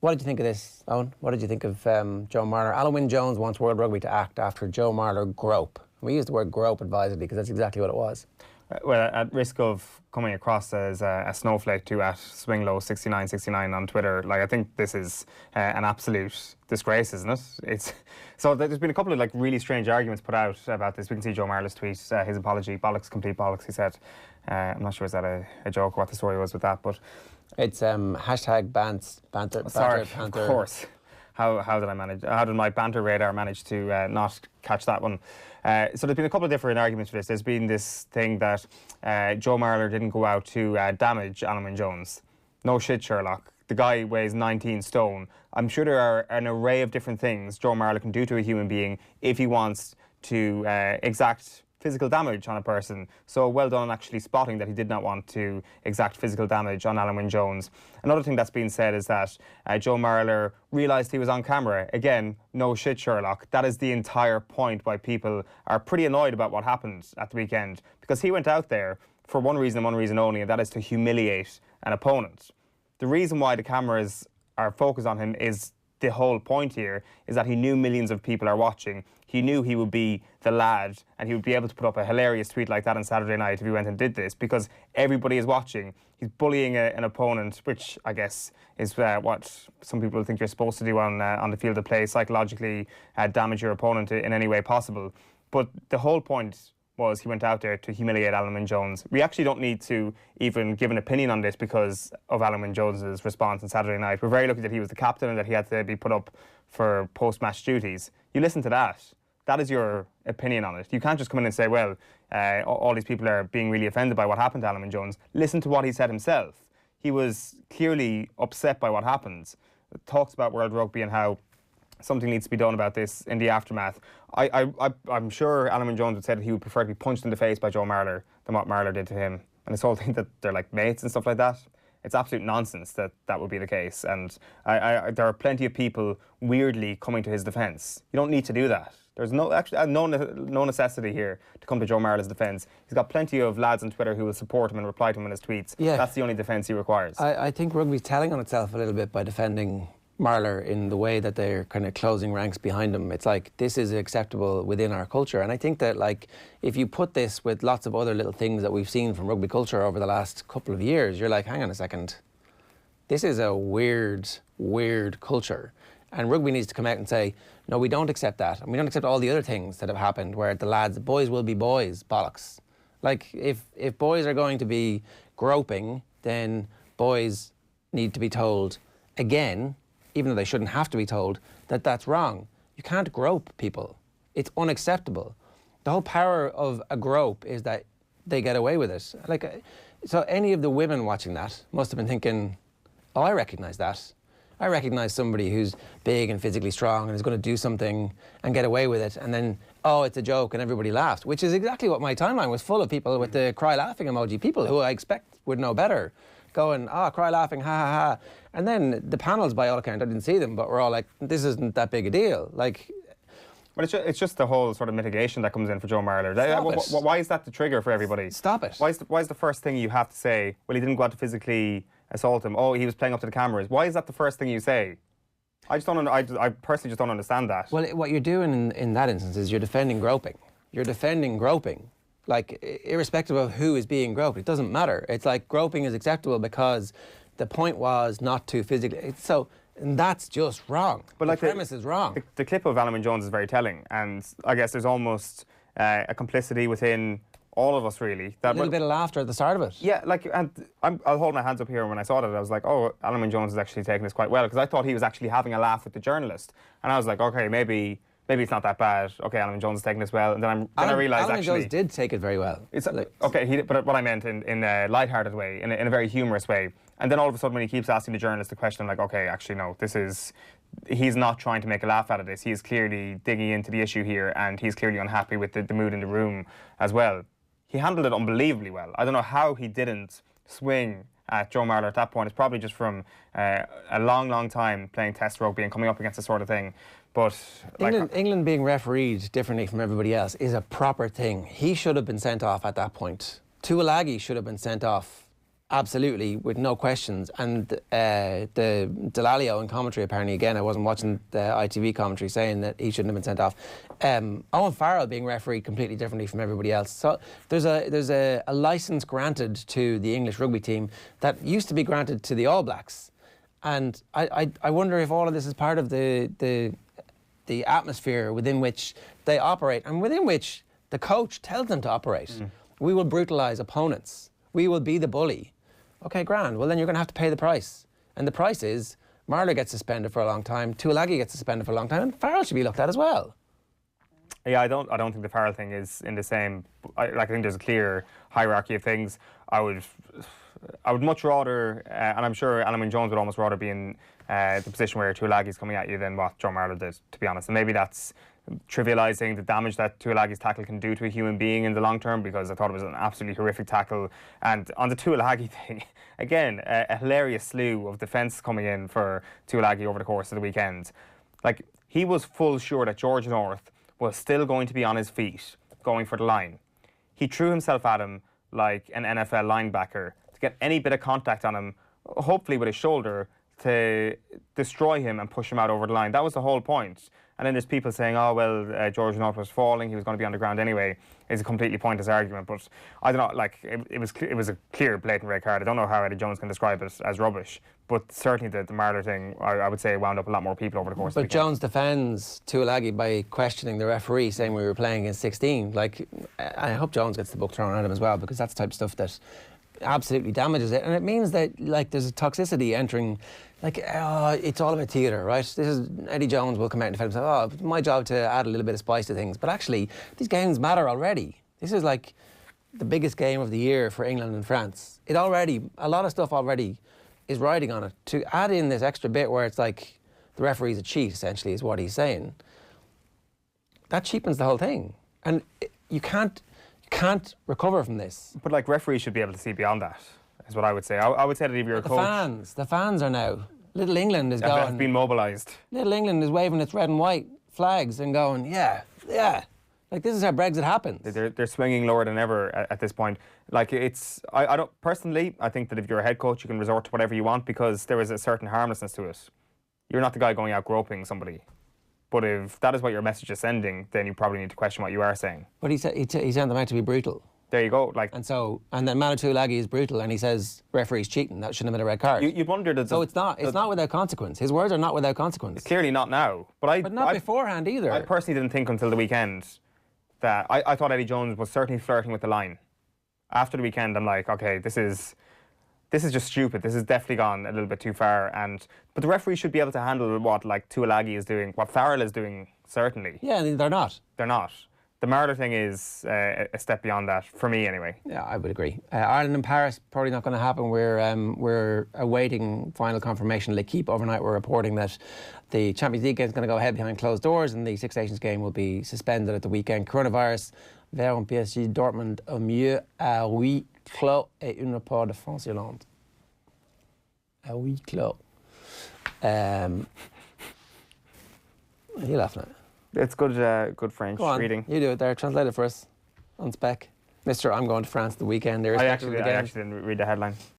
What did you think of this, Owen? What did you think of Joe Marler? Alun Wyn Jones wants World Rugby to act after Joe Marler grope. We use the word grope advisedly because that's exactly what it was. Well, at risk of coming across as a snowflake to at Swinglow6969 on Twitter, like I think this is an absolute disgrace, isn't it? So there's been a couple of like really strange arguments put out about this. We can see Joe Marler's tweet, his apology, bollocks, complete bollocks. He said, I'm not sure is that a joke or what the story was with that, but it's hashtag banter. Sorry, banter. Of course. How did I manage? How did my banter radar manage to not catch that one? So there's been a couple of different arguments for this. There's been this thing that Joe Marler didn't go out to damage Alun Wyn Jones. No shit, Sherlock. The guy weighs 19 stone. I'm sure there are an array of different things Joe Marler can do to a human being if he wants to exact physical damage on a person. So well done on actually spotting that he did not want to exact physical damage on Alun Wyn Jones. Another thing that's been said is that Joe Marler realised he was on camera. Again, no shit, Sherlock. That is the entire point why people are pretty annoyed about what happened at the weekend, because he went out there for one reason and one reason only, and that is to humiliate an opponent. The reason why the cameras are focused on him is the whole point here is that he knew millions of people are watching. He knew he would be the lad and he would be able to put up a hilarious tweet like that on Saturday night if he went and did this, because everybody is watching. He's bullying an opponent, which I guess is what some people think you're supposed to do on the field of play, psychologically damage your opponent in any way possible. But the whole point was he went out there to humiliate Alun Wyn Jones. We actually don't need to even give an opinion on this because of Alun Wyn Jones's response on Saturday night. We're very lucky that he was the captain and that he had to be put up for post-match duties. You listen to that. That is your opinion on it. You can't just come in and say, well, all these people are being really offended by what happened to Alun Wyn Jones. Listen to what he said himself. He was clearly upset by what happened. Talks about World Rugby and how something needs to be done about this in the aftermath. I'm sure Alun Wyn Jones would say that he would prefer to be punched in the face by Joe Marler than what Marler did to him. And this whole thing that they're like mates and stuff like that, it's absolute nonsense that that would be the case. And there are plenty of people weirdly coming to his defence. You don't need to do that. There's no necessity here to come to Joe Marler's defence. He's got plenty of lads on Twitter who will support him and reply to him in his tweets. Yeah. That's the only defence he requires. I think rugby's telling on itself a little bit by defending Marler in the way that they're kind of closing ranks behind him. It's like, this is acceptable within our culture. And I think that, like, if you put this with lots of other little things that we've seen from rugby culture over the last couple of years, you're like, hang on a second. This is a weird, weird culture. And rugby needs to come out and say, no, we don't accept that. And we don't accept all the other things that have happened where the lads, boys will be boys, bollocks. Like, if boys are going to be groping, then boys need to be told again, even though they shouldn't have to be told, that that's wrong. You can't grope people. It's unacceptable. The whole power of a grope is that they get away with it. Like, so any of the women watching that must have been thinking, oh, I recognise that. I recognise somebody who's big and physically strong and is going to do something and get away with it, and then, oh, it's a joke and everybody laughed, which is exactly what my timeline was full of, people with the cry laughing emoji, people who I expect would know better, going, oh, cry laughing, ha ha ha. And then the panels, by all accounts, I didn't see them, but we're all like, this isn't that big a deal. Like, but it's just the whole sort of mitigation that comes in for Joe Marler. Why is that the trigger for everybody? Stop it. Why is the first thing you have to say, well, he didn't go out to physically assault him, oh, he was playing up to the cameras? Why is that the first thing you say? I personally just don't understand that. Well, what you're doing in that instance is you're defending groping. You're defending groping. Like, irrespective of who is being groped, it doesn't matter. It's like groping is acceptable because the point was not to physically... So, and that's just wrong. But like the premise is wrong. The clip of Alun Wyn Jones is very telling, and I guess there's almost a complicity within all of us, really. A little bit of laughter at the start of it. Yeah, like, and I'll hold my hands up here. When I saw that, I was like, oh, Alun Wyn Jones is actually taking this quite well, because I thought he was actually having a laugh with the journalist. And I was like, okay, maybe it's not that bad. Okay, Alun Wyn Jones is taking this well. And then I realised actually... Alun Wyn Jones did take it very well. It's like, okay, but what I meant in a light-hearted way, in a very humorous way. And then all of a sudden when he keeps asking the journalist the question, I'm like, okay, actually, no, he's not trying to make a laugh out of this. He's clearly digging into the issue here, and he's clearly unhappy with the mood in the room as well. He handled it unbelievably well. I don't know how he didn't swing at Joe Marler at that point. It's probably just from a long, long time playing test rugby and coming up against this sort of thing. But England being refereed differently from everybody else is a proper thing. He should have been sent off at that point. Tuilagi should have been sent off Absolutely, with no questions. And the Delalio in commentary, apparently, again, I wasn't watching the ITV commentary, saying that he shouldn't have been sent off. Owen Farrell being refereed completely differently from everybody else. So there's a licence granted to the English rugby team that used to be granted to the All Blacks. And I wonder if all of this is part of the atmosphere within which they operate and within which the coach tells them to operate. We will brutalise opponents. We will be the bully. Okay, grand. Well, then you're going to have to pay the price. And the price is Marler gets suspended for a long time, Tuilagi gets suspended for a long time, and Farrell should be looked at as well. Yeah, I don't think the Farrell thing is in the same. I think there's a clear hierarchy of things. I would much rather, and I'm sure Alun Wyn Jones would almost rather be in the position where Tuilagi's coming at you than what Joe Marler did, to be honest. And maybe that's trivialising the damage that Tuilagi's tackle can do to a human being in the long term, because I thought it was an absolutely horrific tackle. And on the Tuilagi thing, again, a hilarious slew of defence coming in for Tuilagi over the course of the weekend. Like, he was full sure that George North was still going to be on his feet, going for the line. He threw himself at him like an NFL linebacker to get any bit of contact on him, hopefully with his shoulder, to destroy him and push him out over the line. That was the whole point. And then there's people saying, oh, well, George North was falling, he was going to be on the ground anyway. It's a completely pointless argument. But I don't know, like, it was a clear, blatant red card. I don't know how Eddie Jones can describe it as rubbish. But certainly the Marler thing, I would say, wound up a lot more people over the course of the weekend. But Jones defends Tuilagi by questioning the referee, saying we were playing against 16. Like, I hope Jones gets the book thrown at him as well, because that's the type of stuff that absolutely damages it. And it means that, like, there's a toxicity entering. Like, it's all about theatre, right? This is Eddie Jones will come out and defend himself. Oh, it's my job to add a little bit of spice to things. But actually, these games matter already. This is like the biggest game of the year for England and France. A lot of stuff already is riding on it. To add in this extra bit where it's like the referee's a cheat, essentially, is what he's saying, that cheapens the whole thing. And you can't recover from this. But, like, referees should be able to see beyond that, is what I would say. I would say that if you're a coach... The fans are now. Little England is going... Have been mobilised. Little England is waving its red and white flags and going, yeah. Like, this is how Brexit happens. They're swinging lower than ever at this point. Like, it's... I don't... Personally, I think that if you're a head coach, you can resort to whatever you want, because there is a certain harmlessness to it. You're not the guy going out groping somebody. But if that is what your message is sending, then you probably need to question what you are saying. But he sent them out to be brutal. There you go. Like, and then Manu Tuilagi is brutal, and he says referee's cheating. That shouldn't have been a red card. You wonder that. So it's not without consequence. His words are not without consequence. It's clearly not now. But not beforehand either. I personally didn't think until the weekend that I thought Eddie Jones was certainly flirting with the line. After the weekend, I'm like, okay, this is just stupid. This has definitely gone a little bit too far. But the referee should be able to handle what, like, Tuilagi is doing, what Farrell is doing, certainly. Yeah, they're not. They're not. The Marler thing is a step beyond that, for me anyway. Yeah, I would agree. Ireland and Paris, probably not going to happen. We're awaiting final confirmation. L'Equipe overnight were reporting that the Champions League game is going to go ahead behind closed doors, and the Six Nations game will be suspended at the weekend. Coronavirus, vers un PSG Dortmund au mieux à huis clos et une rapport de France-Irlande. À huis clos. What are you laughing at? It's good French reading. You do it there. Translate it for us on spec. Mr. I'm going to France the weekend. I actually didn't read the headline.